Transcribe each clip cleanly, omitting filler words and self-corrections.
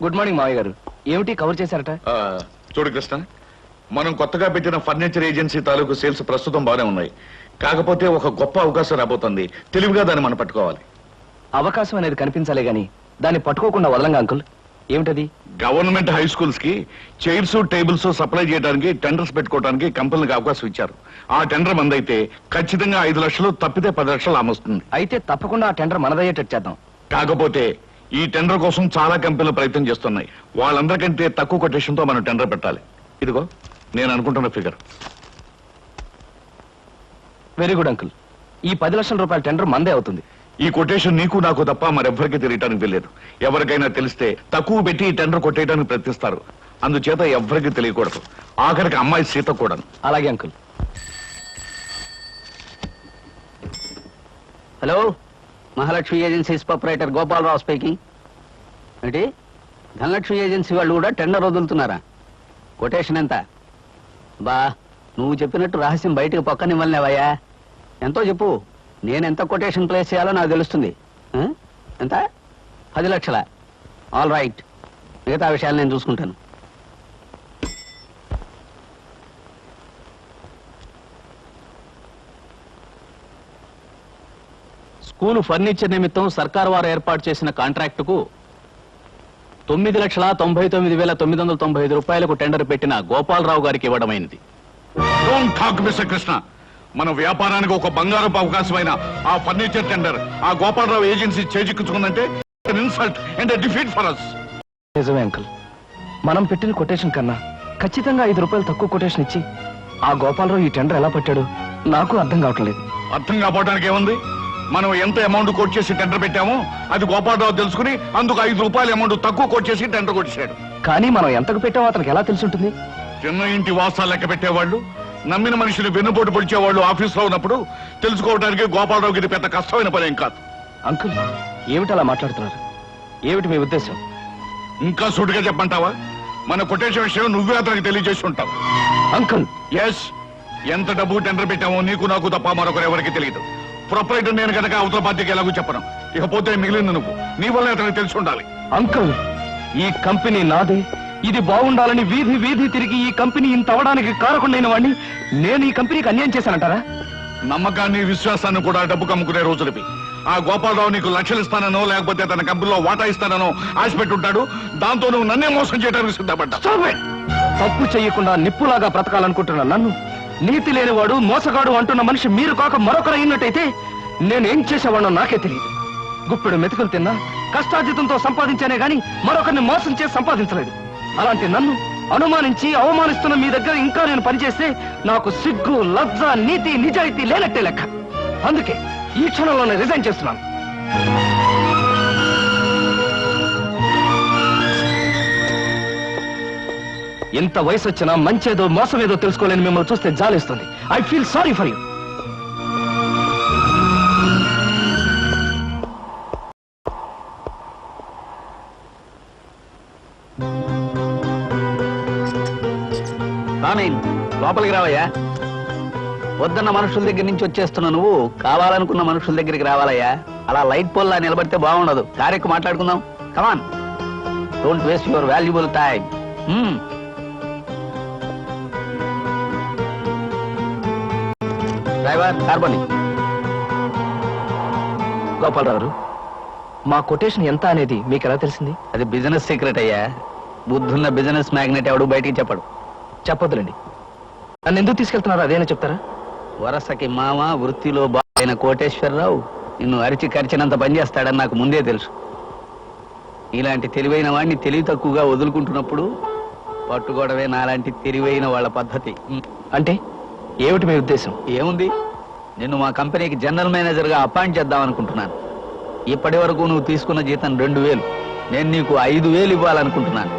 Good morning మావయ్య గారు. ఏమిటి కవర్ చేశారట? చూడు కృష్ణ, మనం కొత్తగా పెట్టిన ఫర్నిచర్ ఏజెన్సీ తాలూకు సేల్స్ ప్రస్తుతం బాగానే ఉన్నాయి. కాకపోతే ఒక గొప్ప అవకాశం రాబోతుంది. తెలివిగా దాన్ని మనం పట్టుకోవాలి. అవకాశం అనేది కనిపించాలే గాని దాన్ని పట్టుకోకుండా వదలంగా అంకుల్. ఏమిటది? గవర్నమెంట్ హై స్కూల్స్ కి చైర్స్ టేబుల్స్ సప్లై చేయడానికి టెండర్స్ పెట్టుకోవడానికి కంపెనీలకు అవకాశం ఇచ్చారు. ఆ టెండర్ మందైతే ఖచ్చితంగా 5 లక్షలు, తప్పితే 10 లక్షలు ఆమొస్తుంది. అయితే తప్పకుండా ఆ టెండర్ మనదయ్యేటట్టు చేద్దాం. కాకపోతే ఈ టెండర్ కోసం చాలా కంపెనీలు ప్రయత్నం చేస్తున్నాయి. వాళ్ళందరికంటే తక్కువ కొటేషన్ తో మనం టెండర్ పెట్టాలి. ఇదిగో నేను అనుకుంటున్న ఫిగర్. Very good uncle. ఈ 10 లక్షల రూపాయల టెండర్ మందే అవుతుంది. ఈ కొటేషన్ నీకు నాకు తప్ప మరెవ్వరికి తెలియటానికి తెలియదు. ఎవరికైనా తెలిస్తే తక్కువ పెట్టి ఈ టెండర్ కొట్టేయడానికి ప్రయత్నిస్తారు. అందుచేత ఎవ్వరికి తెలియకూడదు. ఆఖరికి అమ్మాయి సీత కూడా. అలాగే uncle. Hello, Mahalakshmi agencies proprietor Gopalarao speaking. ఏంటి, ధనలక్ష్మి ఏజెన్సీ వాళ్ళు కూడా టెండర్ వదులుతున్నారా? కొటేషన్ ఎంత? బా, నువ్వు చెప్పినట్టు రహస్యం బయటకు పక్కనివ్వలేవయ్యా. ఎంతో చెప్పు, నేను ఎంత కొటేషన్ ప్లేస్ చేయాలో నాకు తెలుస్తుంది. ఎంత? 10 లక్షల. ఆల్ రైట్, మిగతా విషయాలు నేను చూసుకుంటాను. స్కూలు ఫర్నిచర్ నిమిత్తం సర్కారు వారు ఏర్పాటు చేసిన కాంట్రాక్టుకు 9,99,995 రూపాయలకు టెండర్ పెట్టిన గోపాలరావు గారికి ఇవ్వడమైంది. Don't talk mister Krishna. మన వ్యాపారానికి ఒక బంగారపు అవకాశమైన ఆ ఫర్నిచర్ టెండర్ ఆ గోపాలరావు ఏజెన్సీ చేజిక్కించుకుందంటే insult and defeat for us. నిజమే అంకుల్. మనం పెట్టిన కొటేషన్ కన్నా ఖచ్చితంగా 5 రూపాయలు తక్కువ కొటేషన్ ఇచ్చి ఆ గోపాలరావు ఈ టెండర్ ఎలా పట్టాడు నాకు అర్థం కావట్లేదు. అర్థం కావడానికి ఏముంది? మనం ఎంత అమౌంట్ కోట్ చేసి టెండర్ పెట్టామో అది గోపాలరావు తెలుసుకుని అందుకు 5 రూపాయల అమౌంట్ తక్కువ కోట్ చేసి టెండర్ కొట్టేశాడు. కానీ మనం ఎంతకు పెట్టామో అతనికి ఎలా తెలిసి ఉంటుంది? చిన్న ఇంటి వాసాలు లెక్క పెట్టేవాళ్ళు, నమ్మిన మనుషులు వెన్నుపోటు పొడిచేవాళ్ళు ఆఫీస్ లో ఉన్నప్పుడు తెలుసుకోవడానికి గోపాలరావుకి ఇది పెద్ద కష్టమైన పని ఏం కాదు. అంకుల్, ఏమిటి అలా మాట్లాడుతున్నారు? ఏమిటి మీ ఉద్దేశం? ఇంకా సూటిగా చెప్పంటావా? మన కొటేషన్ విషయం నువ్వే అతనికి తెలియజేసి ఉంటావు. అంకుల్, ఎస్, ఎంత డబ్బు టెండర్ పెట్టామో నీకు నాకు తప్ప మరొకరు ఎవరికి తెలియదు. ప్రొపరైటర్ నేను కనుక అవతల పార్టీకి ఎలాగో చెప్పను. ఇకపోతే మిగిలింది నువ్వు. నీ వల్ల అతనికి తెలిసి ఉండాలి. అంకుల్, ఈ కంపెనీ నాదే. ఇది బాగుండాలని వీధి వీధి తిరిగి ఈ కంపెనీ ఇంత అవడానికి కారకుండైన వాడిని నేను ఈ కంపెనీకి అన్యాయం చేశానంటారా? నమ్మకాన్ని, విశ్వాసాన్ని కూడా డబ్బు కమ్ముకునే రోజులవి. ఆ గోపాలరావు నీకు లక్షలు ఇస్తానో లేకపోతే తన కంపెనీలో వాటా ఇస్తానో ఆశపెట్టుంటాడు. దాంతో నువ్వు నన్నే మోసం చేయడానికి సిద్ధపడ్డా. తప్పు చెయ్యకుండా నిప్పులాగా బ్రతకాలనుకుంటున్నా నన్ను నీతి లేనివాడు, మోసగాడు అంటున్న మనిషి మీరు కాక మరొకరు అయినట్టయితే నేనేం చేసేవాడో నాకే తెలియదు. గుప్పెడు మెతుకులు తిన్నా కష్టార్జితంతో సంపాదించానే గాని మరొకరిని మోసం చేసి సంపాదించలేదు. అలాంటి నన్ను అనుమానించి అవమానిస్తున్న మీ దగ్గర ఇంకా నేను పనిచేస్తే నాకు సిగ్గు, లజ్జ, నీతి, నిజాయితీ లేనట్టే లెక్క. అందుకే ఈ క్షణంలోనే రిజైన్ చేస్తున్నాను. ఎంత వయసు వచ్చినా మంచేదో మోసమేదో తెలుసుకోలేని మిమ్మల్ని చూస్తే జాలేస్తుంది. I feel sorry for you. లోపలికి రావయ్యా. వద్దన్న మనుషుల దగ్గర నుంచి వచ్చేస్తున్నా నువ్వు కావాలనుకున్న మనుషుల దగ్గరికి రావాలయ్యా. అలా లైట్ పోల్లా నిలబడితే బాగుండదు. కార్యక్రమం మాట్లాడుకుందాం. Come on, don't waste your valuable time. Driver, కార్బని. గోపాలరావు, మా కొటేషన్ ఎంత అనేది మీకు ఎలా తెలిసింది? అది బిజినెస్ సీక్రెట్ అయ్యా. బుద్ధున్న బిజినెస్ మ్యాగ్నెట్ ఎవడు బయటికి చెప్పడు. చెప్పొద్దులండి. నన్ను ఎందుకు తీసుకెళ్తున్నారు అదేనా చెప్తారా? వరసకి మామ, వృత్తిలో బాగైన కోటేశ్వరరావు నిన్ను అరిచి కరిచినంత పనిచేస్తాడని నాకు ముందే తెలుసు. ఇలాంటి తెలివైన వాడిని తెలివి తక్కువగా వదులుకుంటున్నప్పుడు పట్టుకోవడమే నాలాంటి తెలివైన వాళ్ళ పద్ధతి. అంటే ఏమిటి మీ ఉద్దేశం? ఏముంది, నిన్ను మా కంపెనీకి జనరల్ మేనేజర్గా అపాయింట్ చేద్దాం అనుకుంటున్నాను. ఇప్పటి వరకు నువ్వు తీసుకున్న జీతం 2,000. నేను నీకు 5,000 ఇవ్వాలనుకుంటున్నాను.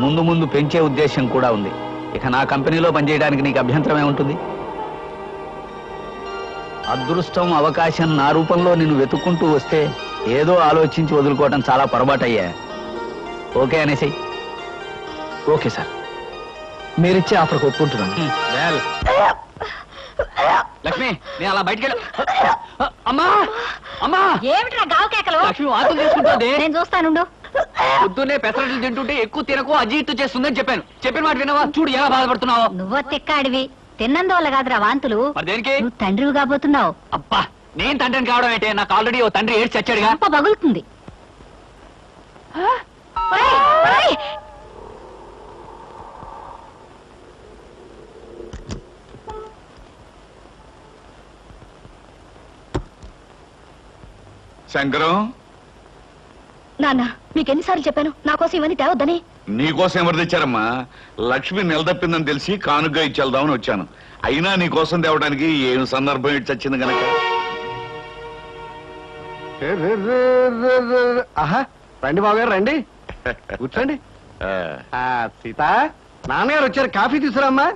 ముందు ముందు పెంచే ఉద్దేశం కూడా ఉంది. ఇక నా కంపెనీలో పనిచేయడానికి నీకు అభ్యంతరమే ఉంటుంది? అదృష్టం, అవకాశం నా రూపంలో నిన్ను వెతుక్కుంటూ వస్తే ఏదో ఆలోచించి వదులుకోవటం చాలా పొరపాటయ్యా. ఓకే అనేసి. ఓకే సార్, మీరిచ్చే ఆఫర్కి ఒప్పుకుంటున్నాను. లక్ష్మి, నేను అలా బయటకెళ్ళ. అమ్మా, అమ్మా, ఏమిట్రా గావు కేకలు? లక్ష్మి వాతం చేసుకుంటుంది. నేను చూస్తానుండు. పొద్దున్నే పెసరట్లు తింటుంటే ఎక్కువ తినకు అజీర్తి చేస్తుందని చెప్పాను. చెప్పిన మాట వినవా? చూడు ఎలా బాధపడుతున్నావు. నువ్వో తిక్కాడివి, తిన్నందువల్ల కాదురా వాంతులు. మరి దేనికి? నువ్వు తండ్రివి కాబోతున్నావు. అబ్బా, నేను తండ్రిని కావడం ఏంటే? నాకు ఆల్రెడీ ఓ తండ్రి ఏడ్చి చచ్చాడుగా. గంప పగులుతుంది. శంకరం, నాన్న, మీకెన్నిసార్లు చెప్పాను నా కోసం ఇవన్నీ తేవద్దని? నీకోసం ఎవరు తెచ్చారమ్మా? లక్ష్మి నిలదప్పిందని తెలిసి కానుగ్గా ఇచ్చేద్దామని వచ్చాను. అయినా నీకోసం తేవడానికి ఏం సందర్భం ఇటు చచ్చింది గనక. ఆహా, రండి బావగారు, రండి కూర్చోండి. సీత, నాన్నగారు వచ్చారు, కాఫీ తీసుకురామ్మా.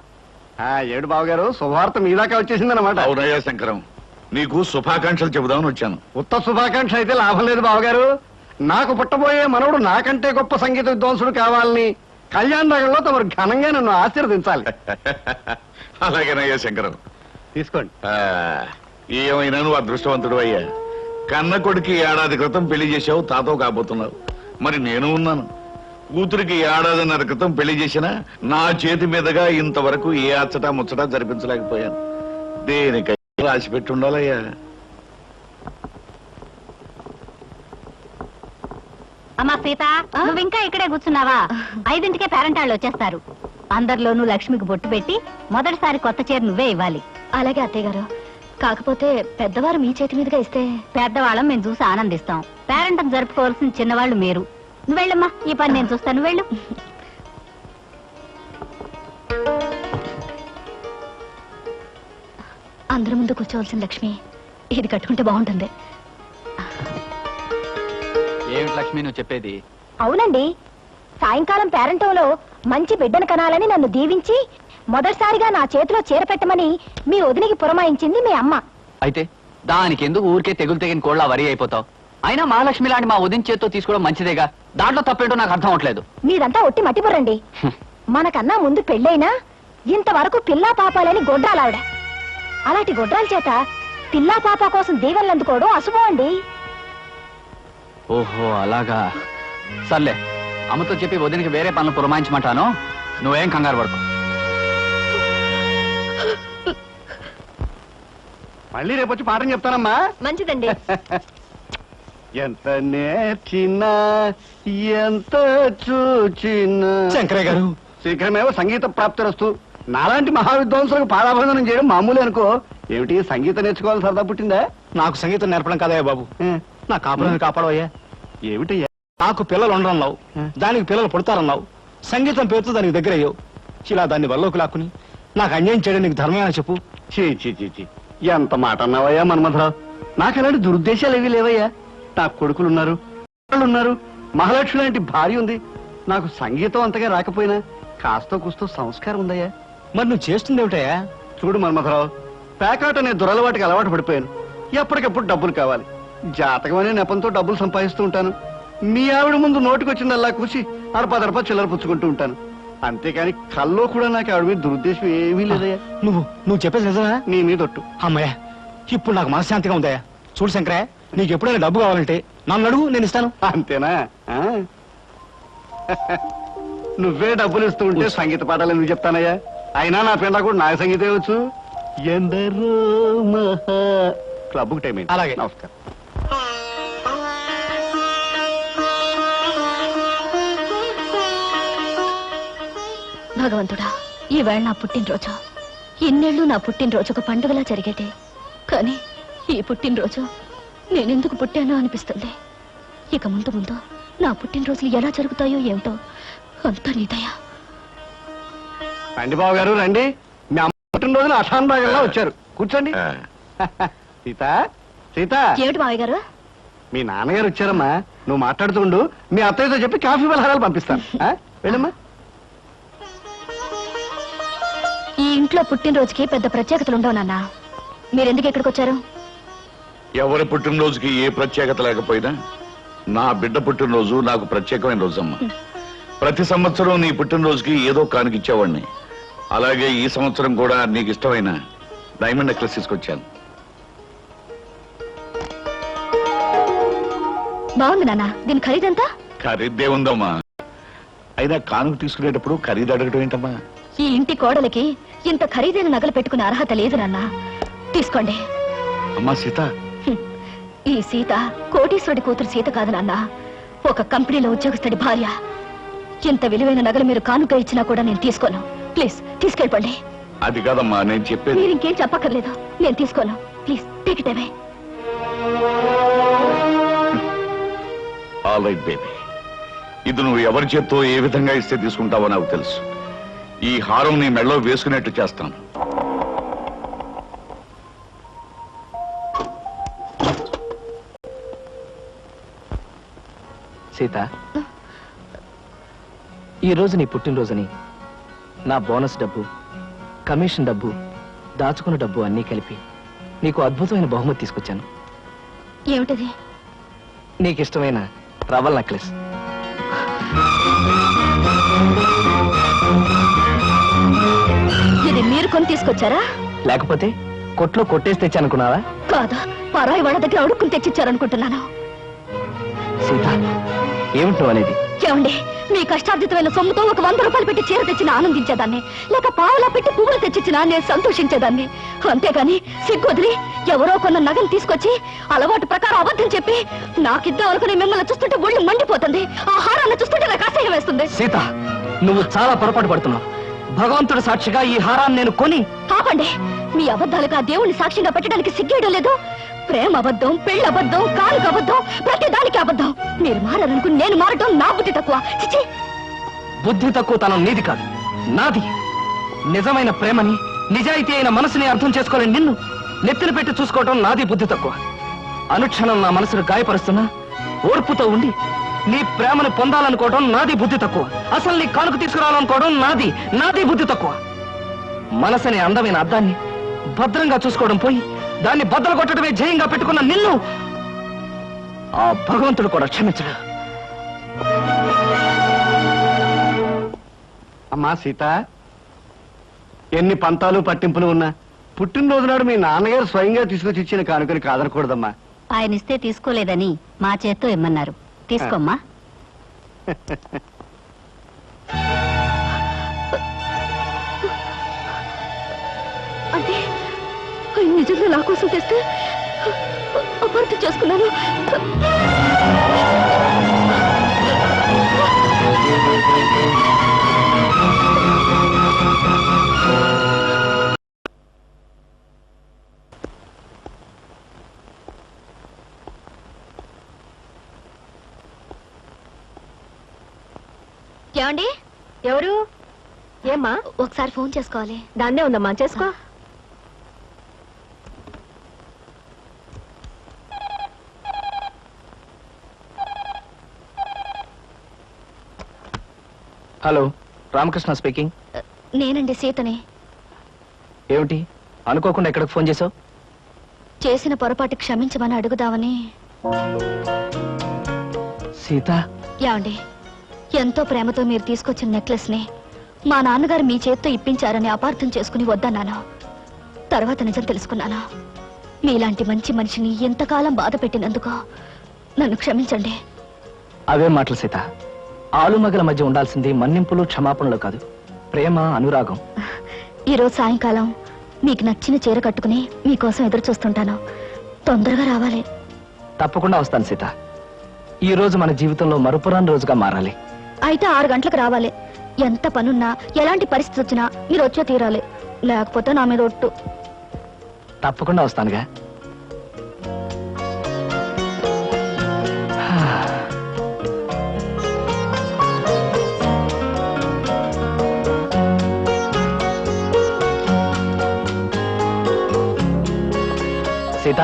ఏడు బావగారు, శుభవార్త మీ దాకా వచ్చేసిందన్నమాట. అవునయ్యా శంకరం, నీకు శుభాకాంక్షలు చెబుదామని వచ్చాను. ఉత్త శుభాకాంక్ష అయితే లాభం లేదు బావగారు. నాకు పుట్టబోయే మనవడు నాకంటే గొప్ప సంగీత విద్వాంసుడు కావాలని కళ్యాణ నగర్లో తమరు ఘనంగా నన్ను ఆశీర్వదించాలి. అలాగేనయ్యా శంకరం, తీసుకోండి. ఏమైనా నువ్వు అదృష్టవంతుడు అయ్యా. కన్న కొడుకు ఏడాది క్రితం పెళ్లి చేసావు, తాతో కాబోతున్నావు. మరి నేను ఉన్నాను. కూతురికి ఏడాదిన్నర క్రితం పెళ్లి చేసినా నా చేతి మీదుగా ఇంతవరకు ఏ అచ్చటా ముచ్చటా జరిపించలేకపోయాను. దేనికై రాసి పెట్టి ఉండాలయ్యా. అమ్మా సీత, నువ్వు ఇంకా ఇక్కడే కూర్చున్నావా? 5ంటికే పేరెంటాళ్ళు వచ్చేస్తారు. అందరిలోనూ లక్ష్మికి బొట్టు పెట్టి మొదటిసారి కొత్త చీర నువ్వే ఇవ్వాలి. అలాగే అత్తయ్య గారు. కాకపోతే పెద్దవారు మీ చేతి మీదుగా ఇస్తే? పెద్దవాళ్ళం మేము చూసి ఆనందిస్తాం. పేరెంటం జరుపుకోవాల్సిన చిన్నవాళ్ళు మీరు. నువ్వు వెళ్ళమ్మా, ఈ పని నేను చూస్తాను, వెళ్ళు. అందరి ముందు కూర్చోవలసిన లక్ష్మి ఇది కట్టుకుంటే బాగుంటుంది. ఏమిటి లక్ష్మి నువ్వు చెప్పేది? అవునండి, సాయంకాలం పేరెంటంలో మంచి బిడ్డను కనాలని నన్ను దీవించి మొదటిసారిగా నా చేతిలో చీర పెట్టమని మీ వదినికి పురమాయించింది మీ అమ్మ. అయితే దానికి ఎందుకు ఊరికే తెగులు తెగిన కోళ్ళ వరి అయిపోతావు? అయినా మహాలక్ష్మి లాంటి మా వదిన చేత్తో తీసుకోవడం మంచిదేగా. దాంట్లో తప్పేంటో నాకు అర్థం అవట్లేదు. మీదంతా ఒట్టి మట్టిబుర్రండి. మనకన్నా ముందు పెళ్ళైనా ఇంతవరకు పిల్లా పాపాలని గొడ్రాలావిడ. అలాంటి గొడ్రాల చేత పిల్లా పాప కోసం దీవెనలు అందుకోవడం అశుభం అండి. ఓహో అలాగా. సర్లే, అమ్మతో చెప్పి వదినికి వేరే పనులు పురమాయించమంటాను. నువ్వేం కంగారు పడుకో. మళ్ళీ రేపు వచ్చి పాఠం చెప్తానమ్మా. మంచిదండి. ఎంత నేర్చినా ఎంత చూచినా. శంకరయ్య గారు, శీఘ్రమేవో సంగీత ప్రాప్తిరస్తు. నాలాంటి మహావిద్వాంసులకు పాదాభందనం చేయడం మామూలు అనుకో. ఏమిటి, సంగీతం నేర్చుకోవాలి సరదా పుట్టిందా? నాకు సంగీతం నేర్పడం కదయ్యా బాబు, నా కాపురాన్ని కాపాడవయ్యా. ఏమిటయ్యా, నాకు పిల్లలు ఉండరన్నావు, దానికి పిల్లలు పుడతారన్నావు, సంగీతం పేరుతో దానికి దగ్గర అయ్యావు. ఇలా దాన్ని వల్లోకి లాక్కుని నాకు అన్యాయం చేయడం నీకు ధర్మమేనా చెప్పు? చీ, ఎంత మాట అన్నావయ్యా మన్మథరావు. నాకు అలాంటి దురుద్దేశాలు ఏవీ లేవయ్యా. నాకు కొడుకులున్నారు, ఉన్నారు, మహాలక్ష్మి లాంటి భార్య ఉంది. నాకు సంగీతం అంతగా రాకపోయినా కాస్తో కూస్తో సంస్కారం ఉందయ్యా. మరి నువ్వు చేస్తుంది ఏమిటయ్యా? చూడు మన్మథరావు, పేకాట అనే దురలవాటికి అలవాటు పడిపోయాను. ఎప్పటికప్పుడు డబ్బులు కావాలి. జాతకం అనే నెపంతో డబ్బులు సంపాదిస్తూ ఉంటాను. మీ ఆవిడ ముందు నోటికొచ్చిందల్లా కూసి అడపదడప చిల్లర పుచ్చుకుంటూ ఉంటాను. అంతేకాని కల్లో కూడా నాకు ఆవిడ మీద దురుద్దేశం ఏమీ లేదయ్యా. నువ్వు చెప్పేది నిజమా? నీ మీద ఒట్టు. అమ్మయ్యా, ఇప్పుడు నాకు మనశ్శాంతిగా ఉందయ్యా. చూడు శంకరయ్య, నీకు ఎప్పుడైనా డబ్బు కావాలంటే నన్ను అడుగు, నేను ఇస్తాను. అంతేనా? నువ్వే డబ్బులు ఇస్తూ ఉంటే సంగీత పాఠాలు ఎందుకు చెప్తానయ్యా? అయినా నా పిల్ల కూడా నాకు సంగీతం వచ్చు. ఎందరో మహా క్లబ్కు టైం అయింది. అలాగే, నమస్కారం. భగవంతుడా, ఈవేళ నా పుట్టినరోజు. ఇన్నేళ్లు నా పుట్టినరోజు ఒక పండుగలా జరిగేది. కానీ ఈ పుట్టినరోజు నేనెందుకు పుట్టానో అనిపిస్తుంది. ఇక ముందు ముందు నా పుట్టినరోజులు ఎలా జరుగుతాయో ఏమిటో, అంతా నీదయా. రండి బాబు గారు, రండి. మీ అమ్మ పుట్టినరోజున అశాంతంగా వచ్చారు. కూర్చోండి. సీత, సీత. ఏమిటి మావయ్య గారు? మీ నాన్నగారు వచ్చారమ్మా. నువ్వు మాట్లాడుతుండు, మీ అత్తయ్యతో చెప్పి కాఫీ పలహారాలు పంపిస్తాను. వెళ్ళమ్మా. ఈ ఇంట్లో పుట్టినరోజుకి పెద్ద ప్రత్యేకతలు ఉండవు నాన్న. మీరెందుకు ఇక్కడికి వచ్చారు? ఎవరి పుట్టినరోజుకి ఏ ప్రత్యేకత లేకపోయినా నా బిడ్డ పుట్టినరోజు నాకు ప్రత్యేకమైన రోజమ్మా. ప్రతి సంవత్సరం నీ పుట్టినరోజుకి ఏదో కానుకిచ్చేవాడిని. అలాగే ఈ సంవత్సరం కూడా నీకు ఇష్టమైన డైమండ్ నెక్లెస్ తీసుకొచ్చాను. బాగుంది నాన్న. దీని ఖరీదంతా? ఖరీదే ఉందమ్మా. అయినా కానుక తీసుకునేటప్పుడు ఖరీదు అడగడం ఏంటమ్మా? ఈ ఇంటి కోడలికి ఇంత ఖరీదైన నగలు పెట్టుకునే అర్హత లేదు నాన్న. తీసుకోండి. అమ్మా సీత, ఈ సీత కోటీశ్వరుడి కూతురు సీత కాదు నాన్న, ఒక కంపెనీలో ఉద్యోగస్తుడి భార్య. ఇంత విలువైన నగలు మీరు కానుక ఇచ్చినా కూడా నేను తీసుకోను. ప్లీజ్ తీసుకెళ్ళిపోండి. అది కాదమ్మా నేను చెప్పేది. మీరు ఇంకేం చెప్పక్కర్లేదు, నేను తీసుకోను. Please take it away. All right baby, ఇది నువ్వు ఎవరి చేత్తో ఏ విధంగా ఇస్తే తీసుకుంటావో నాకు తెలుసు. ఈ హారం నీ మెడలో వేసుకునేట్టు చేస్తాను. సీత, ఈరోజు నీ పుట్టినరోజుని నా బోనస్ డబ్బు, కమిషన్ డబ్బు, దాచుకున్న డబ్బు అన్నీ కలిపి నీకు అద్భుతమైన బహుమతి తీసుకొచ్చాను. ఏమిటది? నీకు ఇష్టమైన రవల్ నెక్లెస్. ఇది మీరు కొని తీసుకొచ్చారా? లేకపోతే కొట్లో కొట్టేసి తెచ్చానుకున్నావా? కాదా, పరాయి వాళ్ళ దగ్గర అడుక్కుని తెచ్చిచ్చారనుకుంటున్నాను. సీత, ఏమిటి నువ్వు అనేది? ఏమండి, మీ కష్టార్జితమైన సొమ్ముతో ఒక 100 రూపాయలు పెట్టి చీర తెచ్చిన ఆనందించేదాన్ని, లేక పావులా పెట్టి పువ్వులు తెచ్చిచ్చినా నేను సంతోషించేదాన్ని. అంతేగాని సిగ్గొదిలి ఎవరో కొన్న నగలు తీసుకొచ్చి అలవాటు ప్రకారం అబద్ధం చెప్పి నాకిద్దాం అనుకుని మిమ్మల్ని చూస్తుంటే ఒళ్ళు మండిపోతుంది. ఆ హారాన్ని చూస్తుంటే నాకు అసహ్యం వేస్తుంది. సీత, నువ్వు చాలా పొరపాటు పడుతున్నావు. భగవంతుడు సాక్షిగా ఈ హారాన్ని నేను కొని... ఆపండి. మీ అబద్ధాలకు ఆ దేవుణ్ణి సాక్షిగా పెట్టడానికి సిగ్గేయడం లేదు. ప్రేమ అబద్ధం, పెళ్లి అబద్ధం, కానుక అబద్ధం, ప్రతి దానికి అబద్ధం. మీరు మారాలనుకుని నేను మారటం నా బుద్ధి తక్కువ. చిచి, బుద్ధి తక్కువ తనం నీది కాదు, నాది. నిజమైన ప్రేమని, నిజాయితీ అయిన మనసుని అర్థం చేసుకోలేని నిన్ను నెత్తిన పెట్టి చూసుకోవటం నాది బుద్ధి తక్కువ. అనుక్షణం నా మనసును గాయపరుస్తున్నా ఓర్పుతో ఉండి నీ ప్రేమను పొందాలనుకోవడం నాది బుద్ధి తక్కువ. అసలు నీ కానుక తీసుకురావాలనుకోవడం నాది బుద్ధి తక్కువ. మనసనే అందమైన అద్దాన్ని భద్రంగా చూసుకోవడం పోయి దాన్ని బద్దలు కొట్టడమే జయంగా పెట్టుకున్న నిన్ను ఆ భగవంతుడు కూడా క్షమించడు. అమ్మా సీత, ఎన్ని పంతాలు పట్టింపులు ఉన్నా పుట్టినరోజు నాడు మీ నాన్నగారు స్వయంగా తీసుకొచ్చి ఇచ్చిన కానుకని కాదనకూడదమ్మా. ఆయన ఇస్తే తీసుకోలేదని మా చేత్తో ఇమ్మన్నారు. తీసుకోమ్మా. అంటే నిజంగా నా కోసం తెస్తే అపార్థం చేసుకున్నాను. ఏమండి? ఎవరు? ఏమ్మా? ఒకసారి ఫోన్ చేసుకోవాలి. దాన్నే ఉందమ్మా, చేసుకో. Hello, Ramakrishna speaking. నేనండి, సీతని. ఏమిటి అనుకోకుండా ఎక్కడికి ఫోన్ చేసావు? చేసిన పొరపాటు క్షమించమని అడుగుదామని. సీత, ఏమండి, ఎంతో ప్రేమతో మీరు తీసుకొచ్చిన నెక్లెస్ ని మా నాన్నగారు మీ చేత్తో ఇప్పించారని అపార్థం చేసుకుని వద్దన్నాను. తర్వాత నిజం తెలుసుకున్నాను. మీలాంటి మంచి మనిషిని ఎంతకాలం బాధ పెట్టినందుకు నన్ను క్షమించండి. అవే మాటలు సీత. ఆలుమగల మధ్య ఉండాల్సింది మన్నింపులు క్షమాపణలు కాదు, ప్రేమ, అనురాగం. ఈరోజు సాయంకాలం మీకు నచ్చిన చీర కట్టుకుని మీకోసం ఎదురు చూస్తుంటాను. తొందరగా రావాలి. తప్పకుండా వస్తాను సీత. ఈ రోజు మన జీవితంలో మరుపురాని రోజుగా మారాలి. అయితే 6 గంటలకు రావాలి. ఎంత పనున్నా, ఎలాంటి పరిస్థితి వచ్చినా మీరు వచ్చే తీరాలి. లేకపోతే నా మీద ఒట్టు. తప్పకుండా వస్తానుగా. సీత,